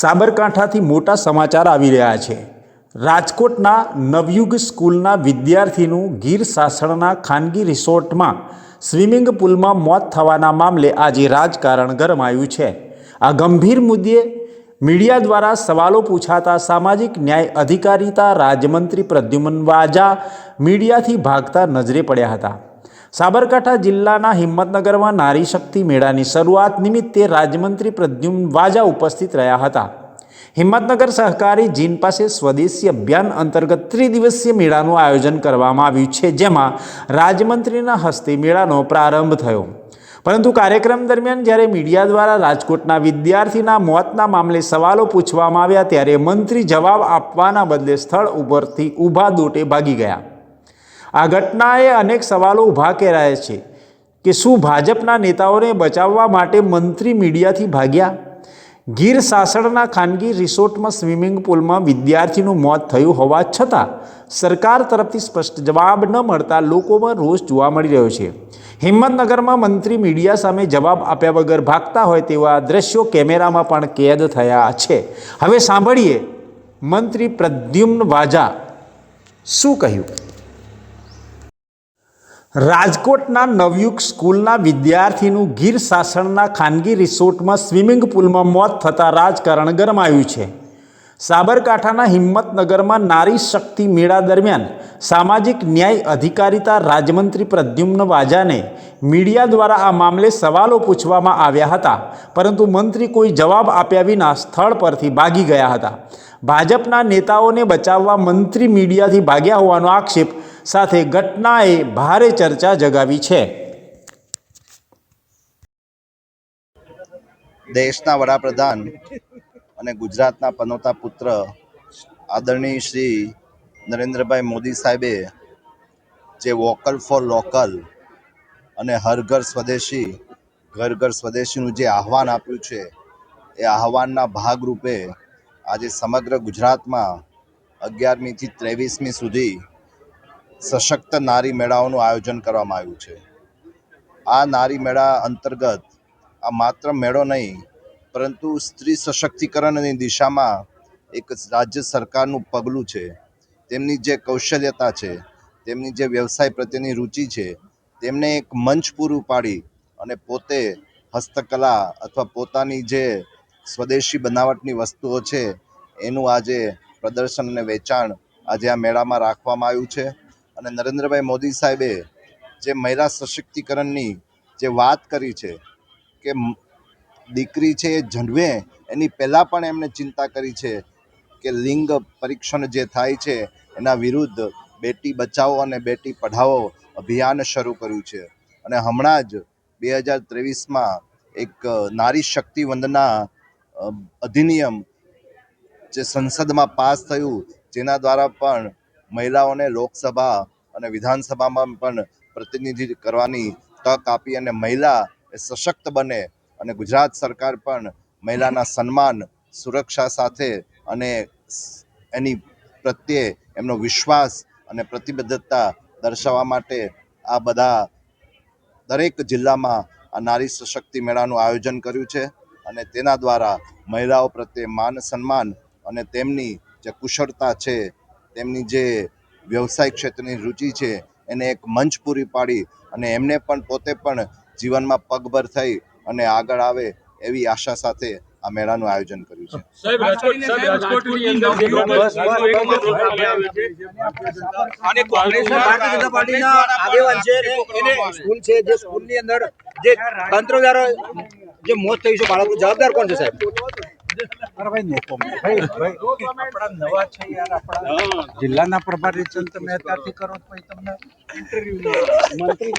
સાબરકાંઠાથી મોટા સમાચાર આવી રહ્યા છે। રાજકોટના નવયુગ સ્કૂલના વિદ્યાર્થીનું ગીર સાસણના ખાનગી રિસોર્ટમાં સ્વિમિંગ પુલમાં મોત થવાના મામલે આજે રાજકારણ ગરમાયું છે। આ ગંભીર મુદ્દે મીડિયા દ્વારા સવાલો પૂછાતા સામાજિક ન્યાય અધિકારીતા રાજ્યમંત્રી પ્રદ્યુમન વાજા મીડિયાથી ભાગતા નજરે પડ્યા હતા। સાબરકાંઠા જિલ્લાના હિંમતનગરમાં નારી શક્તિ મેળાની શરૂઆત નિમિત્તે રાજ્યમંત્રી પ્રદ્યુમન વાજા ઉપસ્થિત રહ્યા હતા। હિંમતનગર સહકારી જીન પાસે સ્વદેશી અભિયાન અંતર્ગત ત્રિદિવસીય મેળાનું આયોજન કરવામાં આવ્યું છે, જેમાં રાજ્યમંત્રીના હસ્તે મેળાનો પ્રારંભ થયો। પરંતુ કાર્યક્રમ દરમિયાન જ્યારે મીડિયા દ્વારા રાજકોટના વિદ્યાર્થીના મોતના મામલે સવાલો પૂછવામાં આવ્યા, ત્યારે મંત્રી જવાબ આપવાના બદલે સ્થળ ઉપરથી ઊભા દોટે ભાગી ગયા। આ ઘટનાએ અનેક સવાલો ઊભા કર્યા છે કે શું ભાજપના નેતાઓને બચાવવા માટે મંત્રી મીડિયાથી ભાગ્યા? ગીર સાસણના ખાનગી રિસોર્ટમાં સ્વિમિંગ પુલમાં વિદ્યાર્થીનું મોત થયું હોવા છતાં સરકાર તરફથી સ્પષ્ટ જવાબ ન મળતા લોકોમાં રોષ જોવા મળી રહ્યો છે। હિંમતનગરમાં મંત્રી મીડિયા સામે જવાબ આપ્યા વગર ભાગતા હોય તેવા દ્રશ્યો કેમેરામાં પણ કેદ થયા છે। હવે સાંભળીએ મંત્રી પ્રદ્યુમન વાજા શું કહ્યું। રાજકોટના નવયુગ સ્કૂલના વિદ્યાર્થીનું ગીર સાસણના ખાનગી રિસોર્ટમાં સ્વિમિંગ પુલમાં મોત થતાં રાજકારણ ગરમાયું છે। સાબરકાંઠાના હિંમતનગરમાં નારી શક્તિ મેળા દરમિયાન સામાજિક ન્યાય અધિકારીતા રાજ્યમંત્રી પ્રદ્યુમન વાજાને મીડિયા દ્વારા આ મામલે સવાલો પૂછવામાં આવ્યા હતા, પરંતુ મંત્રી કોઈ જવાબ આપ્યા વિના સ્થળ પરથી ભાગી ગયા હતા। ભાજપના નેતાઓને બચાવવા મંત્રી મીડિયાથી ભાગ્યા હોવાનો આક્ષેપ સાથે ઘટનાએ ભારે ચર્ચા જગાવી છે। દેશના વડાપ્રધાન અને ગુજરાતના પનોતા પુત્ર આદરણીય શ્રી નરેન્દ્રભાઈ મોદી સાહેબે જે વોકલ ફોર લોકલ અને હર ઘર સ્વદેશી ઘર ઘર સ્વદેશીનું જે આહવાન આપ્યું છે, એ આહવાનના ભાગરૂપે આજે સમગ્ર ગુજરાતમાં 11મીથી 23મી સુધી સશક્ત નારી મેળાઓનું આયોજન કરવામાં આવ્યું છે। આ નારી મેળા અંતર્ગત આ માત્ર મેળો નહીં, પરંતુ સ્ત્રી સશક્તિકરણની દિશામાં એક રાજ્ય સરકારનું પગલું છે। તેમની જે કૌશલ્યતા છે, તેમની જે વ્યવસાય પ્રત્યેની રુચિ છે, તેમને એક મંચ પૂરું પાડી અને પોતે હસ્તકલા અથવા પોતાની જે સ્વદેશી બનાવટની વસ્તુઓ છે એનું આજે પ્રદર્શન અને વેચાણ આજે આ મેળામાં રાખવામાં આવ્યું છે। અને નરેન્દ્રભાઈ મોદી સાહેબે જે મહિલા સશક્તિકરણની જે વાત કરી છે કે દીકરી છે એ જન્મે એની પહેલાં પણ એમણે ચિંતા કરી છે કે લિંગ પરીક્ષણ જે થાય છે એના વિરુદ્ધ બેટી બચાવો અને બેટી પઢાઓ અભિયાન શરૂ કર્યું છે। અને હમણાં જ 2023માં એક નારી શક્તિ વંદના અધિનિયમ જે સંસદમાં પાસ થયું, જેના દ્વારા પણ મહિલાઓને લોકસભા અને વિધાનસભામાં પણ પ્રતિનિધિત્વ કરવાની તક આપી અને મહિલા એ સશક્ત બને અને ગુજરાત સરકાર પણ મહિલાના સન્માન સુરક્ષા સાથે અને એની પ્રત્યે એમનો વિશ્વાસ અને પ્રતિબદ્ધતા દર્શાવવા માટે આ બધા દરેક જિલ્લામાં આ નારી સશક્તિ મેળાનું આયોજન કર્યું છે। અને તેના દ્વારા મહિલાઓ પ્રત્યે માન સન્માન અને તેમની જે કુશળતા છે, તેમની જે વ્યવસાય ક્ષેત્રની રુચિ છે, એને એક મંચ પૂરી પાડી અને એમને પણ પોતે પણ જીવનમાં પગભર થઈ અને આગળ આવે એવી આશા સાથે આ મેળાનું આયોજન કર્યું છે। અને કોંગ્રેસના ભારતીય જનતા પાર્ટીના આગેવાન છે, એને સ્કૂલ છે, જે સ્કૂલની અંદર જે તંત્ર દ્વારા જે મોત થઈ છે બાળકો, જવાબદાર કોણ છે સાહેબ? આપણા નવા છે યાર, આપણા જિલ્લાના પ્રભારી તમે અત્યારથી કરો તો તમને ઇન્ટરવ્યુ મંત્રી